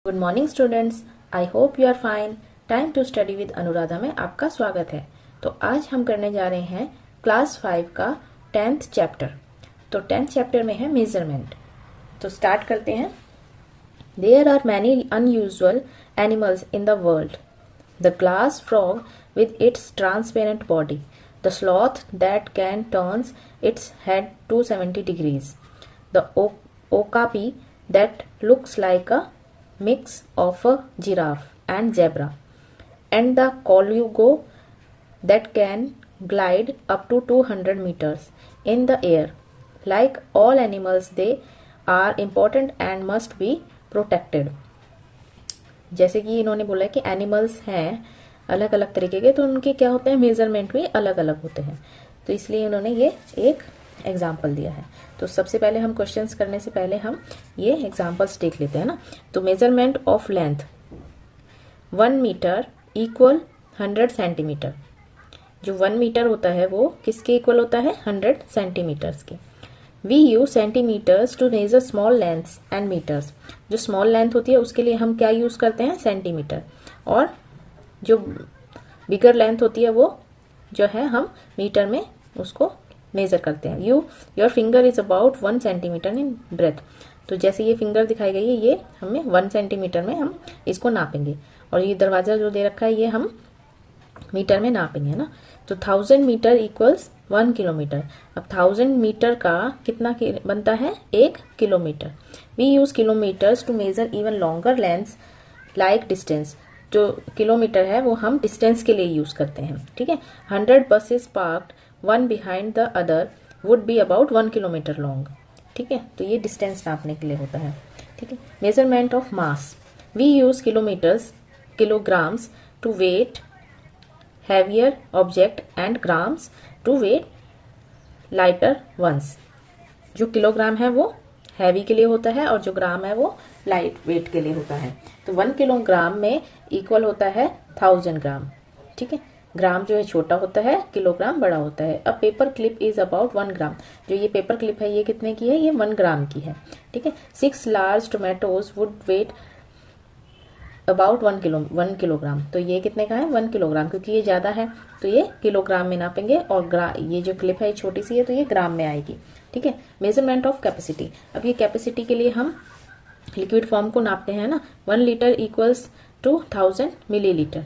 Good morning students, I hope you are fine. Time to study with Anuradha में आपका स्वागत है। तो आज हम करने जा रहे हैं क्लास 5 का 10th चैप्टर। तो 10th चैप्टर में है मेजरमेंट। तो स्टार्ट करते हैं। There are many unusual animals in the world. The glass frog with its transparent body, the sloth that can turns its head 270 degrees, the okapi that looks like a mix of a giraffe and zebra, and the colugo that can glide up to 200 meters in the air. Like all animals, they are important and must be protected. जैसे कि इन्होंने बोला कि animals हैं अलग अलग तरीके के, तो उनके क्या होते हैं, मेजरमेंट भी अलग अलग होते हैं। तो इसलिए उन्होंने ये एक एग्जाम्पल दिया है। तो सबसे पहले हम क्वेश्चंस करने से पहले हम ये एग्जाम्पल्स देख लेते हैं ना। तो measurement of length 1 metre equal 100 centimetre. जो 1 मीटर होता है वो किसके इक्वल होता है, 100 सेंटीमीटर्स के। We use centimetres to measure small lengths and metres. जो स्मॉल लेंथ होती है उसके लिए हम क्या यूज करते हैं, सेंटीमीटर। और जो बिगर लेंथ होती है वो जो है हम मीटर में उसको मेजर करते हैं। Your finger is about 1 centimetre in breadth. तो जैसे ये फिंगर दिखाई गई है, ये हमें 1 सेंटीमीटर में हम इसको नापेंगे। और ये दरवाजा जो दे रखा है ये हम मीटर में नापेंगे ना। तो 1000 मीटर इक्वल्स 1 किलोमीटर। अब 1000 मीटर का कितना बनता है, 1 kilometre. We use kilometres to measure even longer lengths like distance. जो किलोमीटर है वो हम डिस्टेंस के लिए यूज करते हैं, ठीक है। 100 buses parked one behind the other would be about 1 kilometre long, ठीक है। तो ये डिस्टेंस नापने के लिए होता है, ठीक है। Measurement of mass, we use kilograms to weigh heavier object and grams to weigh lighter ones. जो किलोग्राम है वो हैवी के लिए होता है और जो ग्राम है वो लाइट वेट के लिए होता है। तो 1 किलोग्राम में इक्वल होता है 1000 ग्राम, ठीक है। ग्राम जो है छोटा होता है, किलोग्राम बड़ा होता है। अब पेपर क्लिप इज अबाउट 1 ग्राम। जो ये पेपर क्लिप है ये कितने की है, ये 1 ग्राम की है, ठीक है। 6 large tomatoes would weigh about 1 kilogram. तो ये कितने का है, 1 किलोग्राम, क्योंकि ये ज्यादा है तो ये किलोग्राम में नापेंगे। और ये जो क्लिप है छोटी सी है तो ये ग्राम में आएगी, ठीक है। मेजरमेंट ऑफ कैपेसिटी, अब ये कैपेसिटी के लिए हम लिक्विड फॉर्म को नापते हैं ना। 1 litre equals to 1000 millilitre.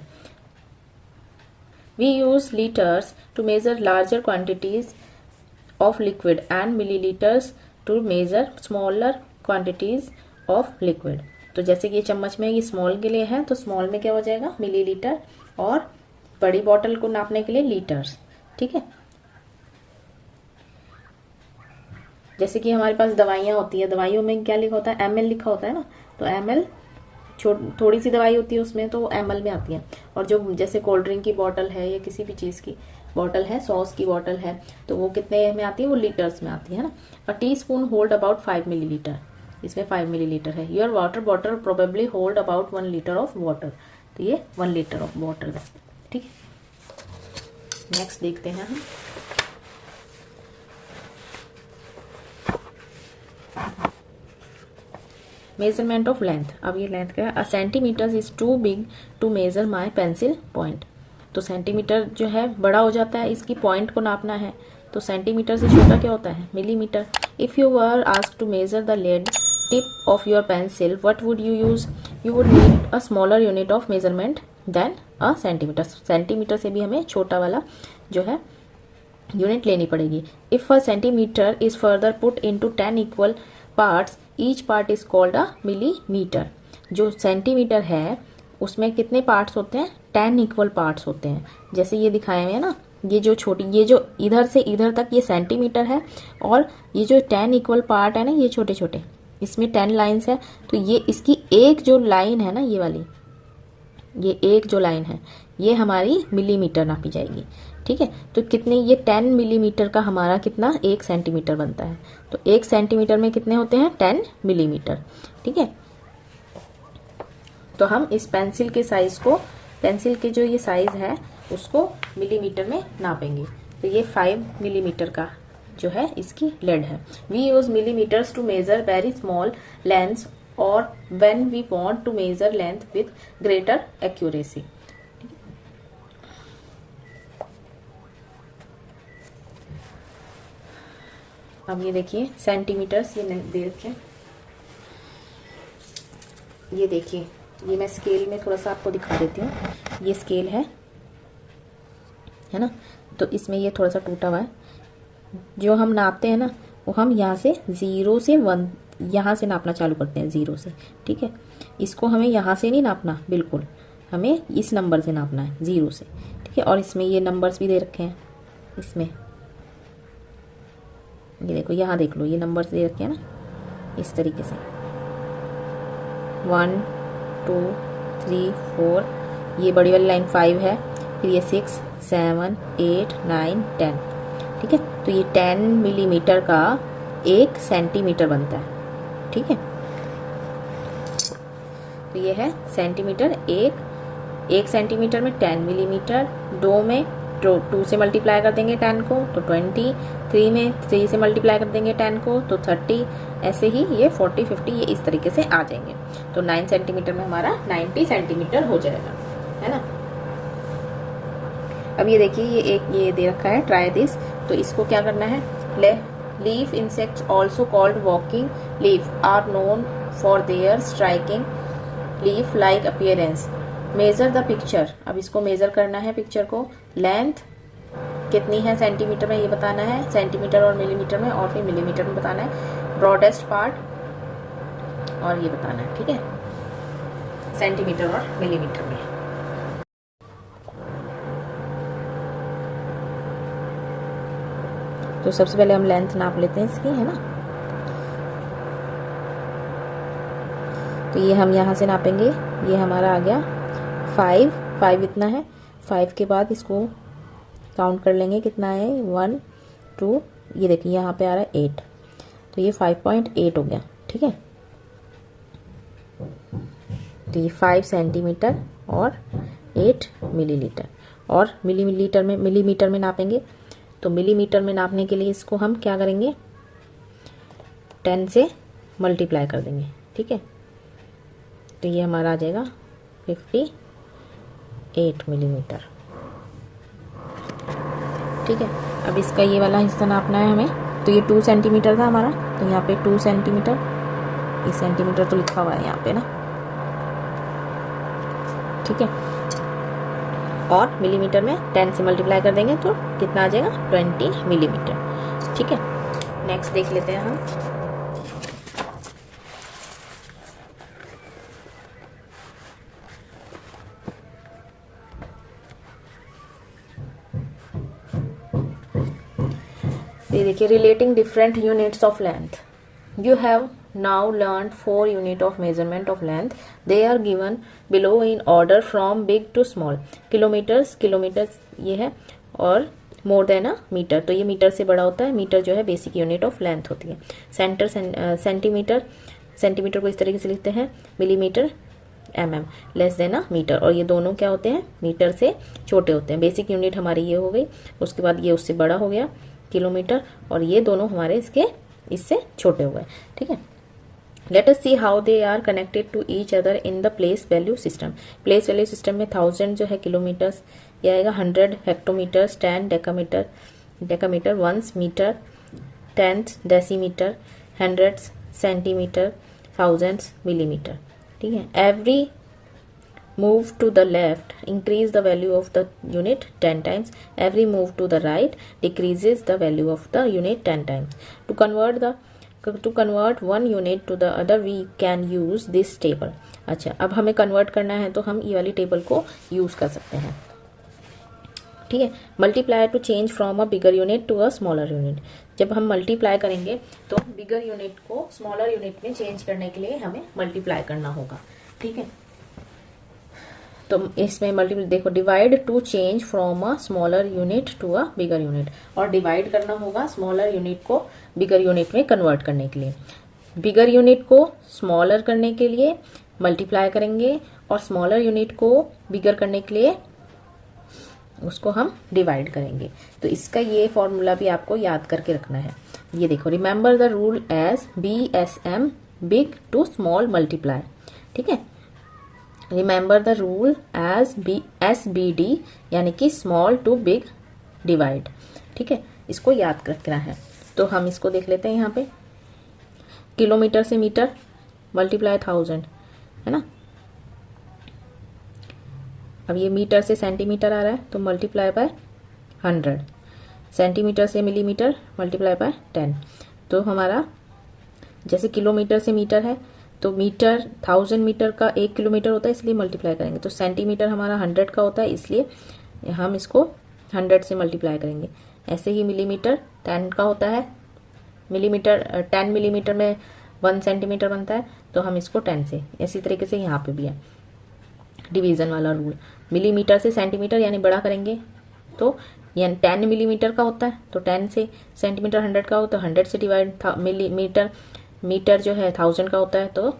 We use litres to measure larger quantities of liquid and millilitres to measure smaller quantities of liquid. तो जैसे कि ये चम्मच में ये स्मॉल के लिए है तो स्मॉल में क्या हो जाएगा, मिलीलीटर, और बड़ी बॉटल को नापने के लिए लीटर्स, ठीक है। जैसे कि हमारे पास दवाइयाँ होती है, दवाइयों में क्या लिखा होता है, एमएल लिखा होता है ना। तो एमएल थोड़ी सी दवाई होती है उसमें तो एमएल में आती है। और जो जैसे कोल्ड ड्रिंक की बोतल है या किसी भी चीज़ की बोतल है, सॉस की बोतल है, तो वो कितने में आती है, वो लीटर्स में आती है ना। A teaspoon hold about 5 millilitre, इसमें 5 मिलीलीटर है। Your water bottle probably hold about 1 litre of water. तो ये 1 लीटर ऑफ वाटर है, ठीक है। नेक्स्ट देखते हैं हम। मेजरमेंट ऑफ लेंथ, अब ये लेंथ क्या है, a centimetre is too big to measure my pencil point. तो सेंटीमीटर जो है बड़ा हो जाता है, इसकी पॉइंट को नापना है। तो सेंटीमीटर से छोटा क्या होता है, millimetre. If you were asked to measure the lead tip of your pencil what would you use, you would need a smaller unit of measurement than a centimetre. Centimetre से भी हमें छोटा वाला जो है यूनिट लेनी पड़ेगी। If a centimetre is further put into 10 equal parts, each part is called a millimetre. जो सेंटीमीटर है उसमें कितने पार्ट्स होते हैं, 10 इक्वल पार्ट्स होते हैं। जैसे ये दिखाए हुए हैं ना, ये जो छोटी, ये जो इधर से इधर तक ये सेंटीमीटर है, और ये जो 10 इक्वल पार्ट है ना, ये छोटे छोटे, इसमें 10 लाइन्स है। तो ये इसकी एक जो लाइन है ना, ये वाली, ये एक जो लाइन है ये हमारी मिलीमीटर नापी जाएगी, ठीक है। तो कितने, ये 10 मिलीमीटर का हमारा कितना, 1 सेंटीमीटर बनता है। तो 1 सेंटीमीटर में कितने होते हैं, 10 मिलीमीटर, ठीक है। तो हम इस पेंसिल के साइज को, पेंसिल के जो ये साइज है उसको मिलीमीटर में नापेंगे। तो ये 5 मिलीमीटर का जो है इसकी लेड है। We use millimetres to measure very small lengths और when we want to measure length with greater accuracy. अब ये देखिए सेंटीमीटर्स ये दे रखे, ये देखिए, ये मैं स्केल में थोड़ा सा आपको दिखा देती हूँ। ये स्केल है ना, तो इसमें ये थोड़ा सा टूटा हुआ है। जो हम नापते हैं ना, वो हम यहाँ से 0 से 1 यहाँ से नापना चालू करते हैं, 0 से। ठीक है, इसको हमें यहाँ से नहीं नापना, बिल्कुल हमें इस नंबर से नापना है, 0 से। ठीक है, और इसमें ये नंबर्स भी दे रखे हैं। इसमें ये देखो, यहाँ देख लो, ये नंबर्स दे रखे हैं ना, इस तरीके से 1 2 3 4, ये बड़ी वाली लाइन 5 है, फिर ये 6 7 8 9 10। ठीक है, तो ये 10 मिलीमीटर का 1 सेंटीमीटर बनता है। ठीक है, तो ये है सेंटीमीटर, 1 सेंटीमीटर में 10 मिलीमीटर, 2 में 2 से मल्टीप्लाई कर देंगे 10 को तो 20, 3 में 3 से मल्टीप्लाई कर देंगे 10 को तो 30, ऐसे ही ये 40 50 ये इस तरीके से आ जाएंगे। तो 9 सेंटीमीटर में हमारा 90 सेंटीमीटर हो जाएगा, है ना। अब ये देखिए, ये दे रखा है ट्राई दिस, तो इसको क्या करना है, leaf insects also called walking leaf are known for their striking leaf like appearance. Measure the picture, अब इसको मेजर करना है पिक्चर को। लेंथ कितनी है सेंटीमीटर में ये बताना है, सेंटीमीटर और मिलीमीटर में, और फिर मिलीमीटर में बताना है। ब्रॉडेस्ट पार्ट और ये बताना है। ठीक है, सेंटीमीटर और मिलीमीटर में। तो सबसे पहले हम लेंथ नाप लेते हैं इसकी, है ना। तो ये हम यहाँ से नापेंगे, ये हमारा आ गया 5 इतना है। 5 के बाद इसको काउंट कर लेंगे कितना है, 1 2, ये देखिए यहाँ पे आ रहा है 8, तो ये 5.8 हो गया। ठीक है, तो ये 5 सेंटीमीटर और 8 मिलीलीटर। और मिलीमीटर में नापेंगे, तो मिलीमीटर में नापने के लिए इसको हम क्या करेंगे, 10 से मल्टीप्लाई कर देंगे। ठीक है, तो ये हमारा आ जाएगा 58 मिलीमीटर। ठीक है, अब इसका ये वाला हिस्सा नापना है हमें। तो ये 2 सेंटीमीटर था हमारा, तो यहाँ पे 2 सेंटीमीटर, ये सेंटीमीटर तो लिखा हुआ है यहाँ पे ना। ठीक है, और मिलीमीटर में 10 से मल्टीप्लाई कर देंगे तो कितना आ जाएगा, 20 मिलीमीटर। ठीक है, नेक्स्ट देख लेते हैं हम। ये देखिए, relating different units of length. You have now learned 4 unit of measurement of length. They are given below in order from big to small. Kilometres ये है, और मोर देन अ मीटर, तो ये मीटर से बड़ा होता है। मीटर जो है बेसिक यूनिट ऑफ लेंथ होती है। सेंटीमीटर को इस तरीके से लिखते हैं, मिलीमीटर mm, लेस देन अ मीटर, और ये दोनों क्या होते हैं, मीटर से छोटे होते हैं। बेसिक यूनिट हमारी ये हो गई, उसके बाद ये उससे बड़ा हो गया किलोमीटर, और ये दोनों हमारे इससे छोटे हो गए। ठीक है, Let us see how they are connected to each other in the place value system. Place value system में 1000 जो है किलोमीटर्स, ये आएगा 100 hectometres, 10 decametre 1 metre, 10 decimetre, 100 centimetre, 1000 millimetre. ठीक है, every move to the left increase the value of the unit 10 times. Every move to the right decreases the value of the unit 10 times. To convert one unit to the other we can use this table. अच्छा, अब हमें convert करना है तो हम ये वाली table को यूज कर सकते हैं। ठीक है, multiply to change from a bigger unit to a smaller unit. जब हम मल्टीप्लाई करेंगे तो बिगर यूनिट को स्मॉलर यूनिट में चेंज करने के लिए हमें मल्टीप्लाई करना होगा। ठीक है, तो इसमें मल्टीपल देखो, divide to change from a smaller unit to a bigger unit, और डिवाइड करना होगा स्मॉलर यूनिट को बिगर यूनिट में कन्वर्ट करने के लिए। बिगर यूनिट को स्मॉलर करने के लिए मल्टीप्लाई करेंगे, और स्मॉलर यूनिट को बिगर करने के लिए उसको हम डिवाइड करेंगे। तो इसका ये फॉर्मूला भी आपको याद करके रखना है। ये देखो, remember the rule as BSM big to small multiply. ठीक है, रिमेंबर द रूल SBD यानी कि स्मॉल टू बिग डिवाइड। ठीक है, इसको याद रखना है। तो हम इसको देख लेते हैं यहाँ पे, किलोमीटर से मीटर मल्टीप्लाई 1000 है ना। अब ये मीटर से सेंटीमीटर आ रहा है तो मल्टीप्लाई बाय 100, सेंटीमीटर से मिलीमीटर मल्टीप्लाई बाय 10। तो हमारा जैसे किलोमीटर से मीटर है तो मीटर 1000 मीटर का 1 किलोमीटर होता है, इसलिए मल्टीप्लाई करेंगे। तो सेंटीमीटर हमारा 100 का होता है, इसलिए हम इसको 100 से मल्टीप्लाई करेंगे। ऐसे ही मिलीमीटर 10 का होता है, मिलीमीटर 10 मिलीमीटर में 1 सेंटीमीटर बनता है, तो हम इसको 10 से, इसी तरीके से यहाँ पे भी है डिवीजन वाला रूल। मिलीमीटर से सेंटीमीटर यानी बड़ा करेंगे, तो यानी 10 मिलीमीटर का होता है तो 10 से, सेंटीमीटर 100 का हो तो 100 से डिवाइड, मिलीमीटर मीटर जो है 1000 का होता है तो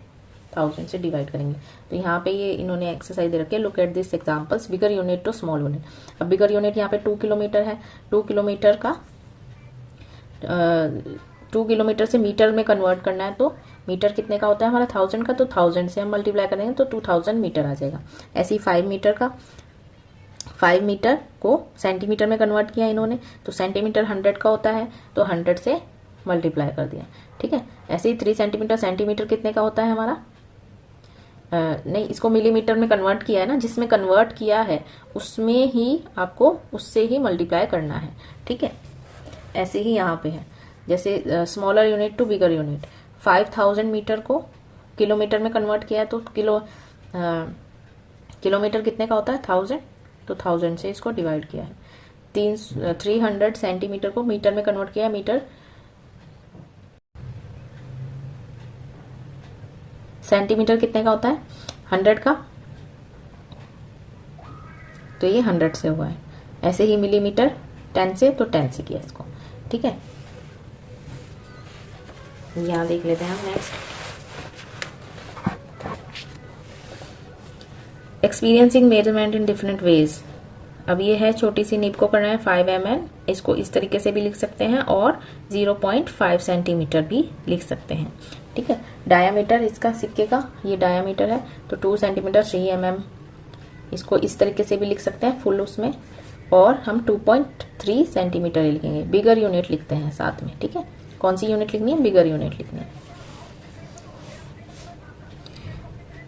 1000 से डिवाइड करेंगे। तो यहाँ पे ये इन्होंने एक्सरसाइज दे रखी है, look at this examples, bigger unit to small unit. अब बिगर यूनिट यहाँ पे 2 किलोमीटर है, 2 किलोमीटर का 2 किलोमीटर से मीटर में कन्वर्ट करना है, तो मीटर कितने का होता है हमारा 1000 का, तो 1000 से हम मल्टीप्लाई करेंगे तो 2000 मीटर आ जाएगा। ऐसे ही 5 मीटर का, 5 मीटर को सेंटीमीटर में कन्वर्ट किया इन्होंने, तो सेंटीमीटर 100 का होता है तो 100 से मल्टीप्लाई कर दिया। ठीक है, ऐसे ही 3 सेंटीमीटर, सेंटीमीटर कितने का होता है हमारा, नहीं इसको मिलीमीटर में कन्वर्ट किया है ना, जिसमें कन्वर्ट किया है उसमें ही आपको उससे ही मल्टीप्लाई करना है। ठीक है, ऐसे ही यहाँ पे है, जैसे smaller unit to bigger unit, 5000 metre को किलोमीटर में कन्वर्ट किया है तो किलोमीटर कितने का होता है 1000, तो 1000 से इसको डिवाइड किया है। 300 सेंटीमीटर को मीटर में कन्वर्ट किया है, मीटर सेंटीमीटर कितने का होता है 100 का, तो ये 100 से हुआ है। ऐसे ही मिलीमीटर 10 से, तो 10 से किया इसको। ठीक है, यहाँ देख लेते हैं हम next, experiencing measurement in different ways. अब ये है छोटी सी निब को करना है 5 mm, इसको इस तरीके से भी लिख सकते हैं और 0.5 सेंटीमीटर भी लिख सकते हैं। ठीक है, डायामीटर इसका सिक्के का ये डायामीटर है तो 2 सेंटीमीटर 3 mm, इसको इस तरीके से भी लिख सकते हैं फुल उसमें, और हम 2.3 सेंटीमीटर लिखेंगे। बिगर यूनिट लिखते हैं साथ में। ठीक है, कौन सी यूनिट लिखनी है, बिगर यूनिट लिखनी है।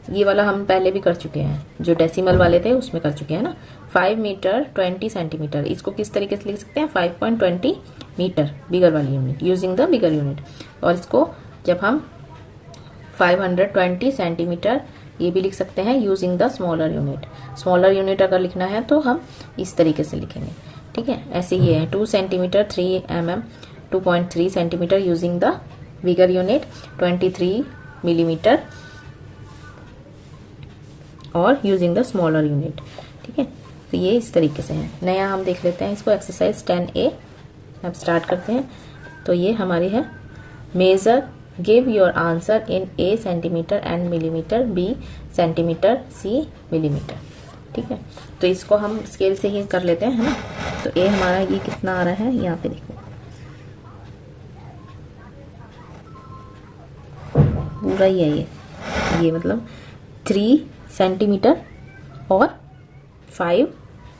ये वाला हम पहले भी कर चुके हैं, जो डेसिमल वाले थे उसमें कर चुके हैं ना। 5 मीटर 20 सेंटीमीटर, इसको किस तरीके से लिख सकते हैं 5.20 मीटर, बिगर वाली unit, using the bigger unit. और इसको जब हम 520 सेंटीमीटर ये भी लिख सकते हैं using the smaller unit. Smaller unit अगर लिखना है तो हम इस तरीके से लिखेंगे। ठीक है, ऐसे ही है 2 centimetre 3 mm, 2.3 centimetre using the bigger unit, 23 millimetre और यूजिंग द स्मॉलर यूनिट। ठीक है, तो ये इस तरीके से है। नया हम देख लेते हैं इसको, एक्सरसाइज 10A। अब स्टार्ट करते हैं। तो ये हमारी है, measure give your answer in A centimetre and millimetre, B centimetre, C millimetre. ठीक है, तो इसको हम स्केल से ही कर लेते हैं, है ना। तो A हमारा ये कितना आ रहा है, यहाँ पे देखो पूरा ही है ये मतलब 3 सेंटीमीटर और 5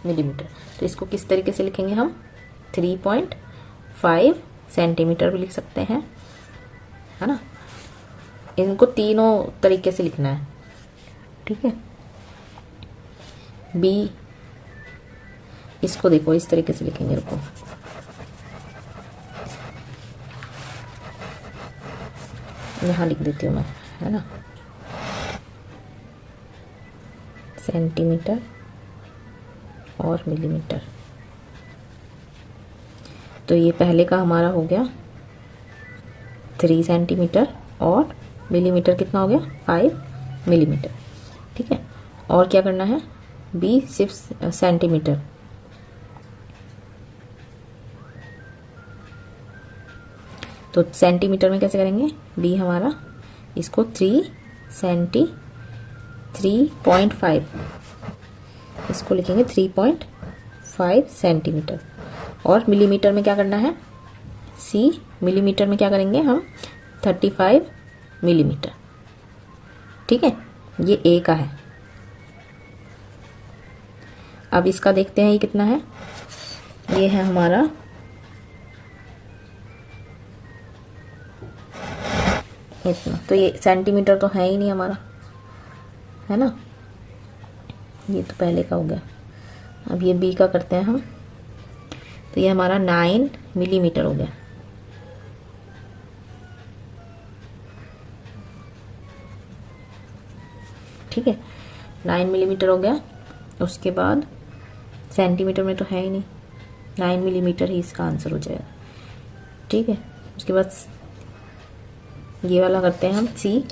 मिलीमीटर। तो इसको किस तरीके से लिखेंगे हम, 3.5 सेंटीमीटर भी लिख सकते हैं, है ना। इनको तीनों तरीके से लिखना है। ठीक है, B इसको देखो इस तरीके से लिखेंगे, रुको यहाँ लिख देती हूँ मैं, है ना, सेंटीमीटर और मिलीमीटर। तो ये पहले का हमारा हो गया 3 सेंटीमीटर और मिलीमीटर कितना हो गया 5 मिलीमीटर। ठीक है, और क्या करना है, B 6 सेंटीमीटर। तो सेंटीमीटर में कैसे करेंगे, B हमारा इसको 3.5 इसको लिखेंगे 3.5 सेंटीमीटर। और मिलीमीटर में क्या करना है, C मिलीमीटर में क्या करेंगे हम 35 मिलीमीटर। ठीक है, ये ए का है। अब इसका देखते हैं ये कितना है। ये है हमारा इतना, तो ये सेंटीमीटर तो है ही नहीं हमारा, है ना, ये तो पहले का हो गया। अब ये बी का करते हैं हम, तो ये हमारा 9 मिलीमीटर हो गया। ठीक है, 9 मिलीमीटर हो गया। उसके बाद सेंटीमीटर में तो है ही नहीं, 9 मिलीमीटर ही इसका आंसर हो जाएगा। ठीक है, उसके बाद ये वाला करते हैं हम, सी।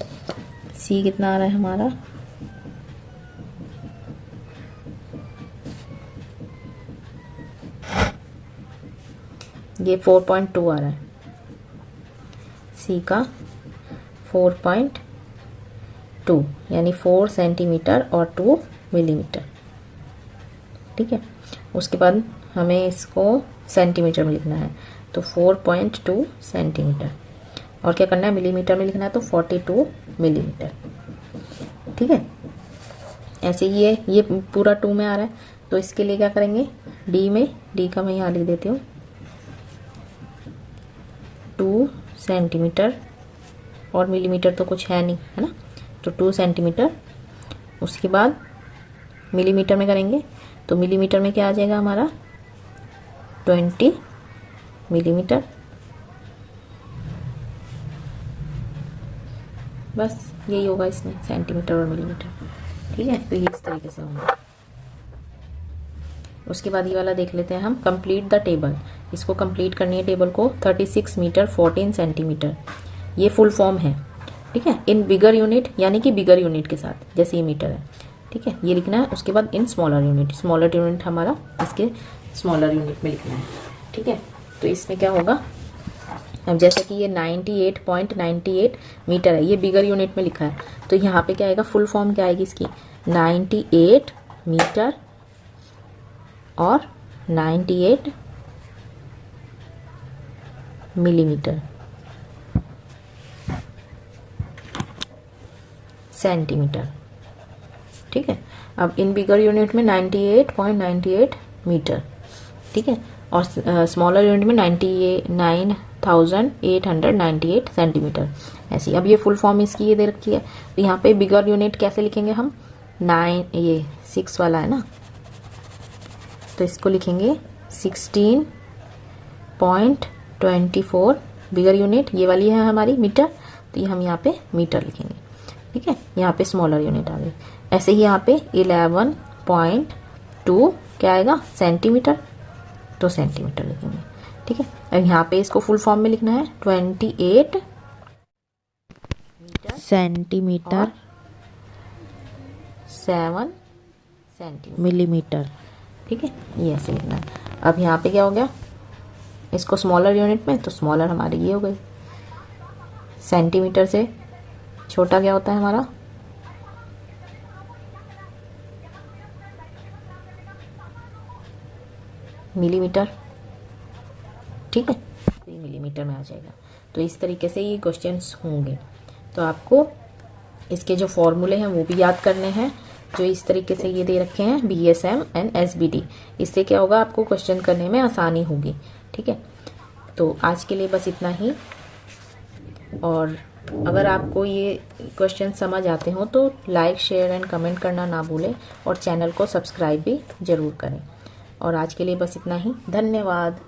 सी कितना आ रहा है हमारा, ये 4.2 आ रहा है। सी का 4.2 यानी 4 सेंटीमीटर और 2 मिलीमीटर। ठीक है, उसके बाद हमें इसको सेंटीमीटर में लिखना है, तो 4.2 सेंटीमीटर, और क्या करना है, मिलीमीटर में लिखना है, तो 42 मिलीमीटर। ठीक है, ऐसे ही ये पूरा 2 में आ रहा है, तो इसके लिए क्या करेंगे, डी में, डी का मैं यहाँ लिख देती हूँ 2 सेंटीमीटर, और मिलीमीटर तो कुछ है नहीं, है ना, तो 2 सेंटीमीटर। उसके बाद मिलीमीटर में करेंगे, तो मिलीमीटर में क्या आ जाएगा हमारा 20 मिलीमीटर। बस यही होगा इसमें, सेंटीमीटर और मिलीमीटर। ठीक है, तो ये इस तरीके से होगा। उसके बाद ये वाला देख लेते हैं हम, कंप्लीट द टेबल। इसको कंप्लीट करनी है टेबल को, 36 मीटर 14 सेंटीमीटर, ये फुल फॉर्म है। ठीक है, इन बिगर यूनिट यानी कि बिगर यूनिट के साथ, जैसे ये मीटर है। ठीक है, ये लिखना है। उसके बाद in smaller unit, smaller unit हमारा इसके स्मॉलर यूनिट में लिखना है। ठीक है, तो इसमें क्या होगा, अब जैसे कि ये 98.98 मीटर है, ये बिगर यूनिट में लिखा है, तो यहाँ पे क्या आएगा, फुल फॉर्म क्या आएगी इसकी, 98 मीटर और 98 मिलीमीटर सेंटीमीटर। ठीक है, अब इन बिगर यूनिट में 98.98 मीटर। ठीक है, और स्मॉलर यूनिट में 98,898 सेंटीमीटर। ऐसी अब ये फुल फॉर्म इसकी ये दे रखी है, तो यहाँ पे बिगर यूनिट कैसे लिखेंगे हम, 9, ये 6 वाला है ना, तो इसको लिखेंगे 16.24 बिगर यूनिट, ये वाली है हमारी मीटर, तो ये हम यहाँ पे मीटर लिखेंगे। ठीक है, यहाँ पे स्मॉलर यूनिट आ गई। ऐसे ही यहाँ पे 11.2 क्या आएगा, सेंटीमीटर, तो सेंटीमीटर लिखेंगे। ठीक है, अब यहाँ पे इसको फुल फॉर्म में लिखना है, 28 सेंटीमीटर 7 मिलीमीटर। ठीक है, ये ऐसे लिखना है। अब यहाँ पे क्या हो गया, इसको स्मॉलर यूनिट में, तो स्मॉलर हमारी ये हो गई, सेंटीमीटर से छोटा क्या होता है हमारा, मिलीमीटर। ठीक है, तो ये मिलीमीटर में आ जाएगा। तो इस तरीके से ये क्वेश्चंस होंगे। तो आपको इसके जो फॉर्मूले हैं वो भी याद करने हैं, जो इस तरीके से ये दे रखे हैं, BSM एंड SBD। इससे क्या होगा, आपको क्वेश्चन करने में आसानी होगी। ठीक है, तो आज के लिए बस इतना ही। और अगर आपको ये क्वेश्चन समझ आते हो तो लाइक, शेयर एंड कमेंट करना ना भूलें, और चैनल को सब्सक्राइब भी ज़रूर करें। और आज के लिए बस इतना ही, धन्यवाद।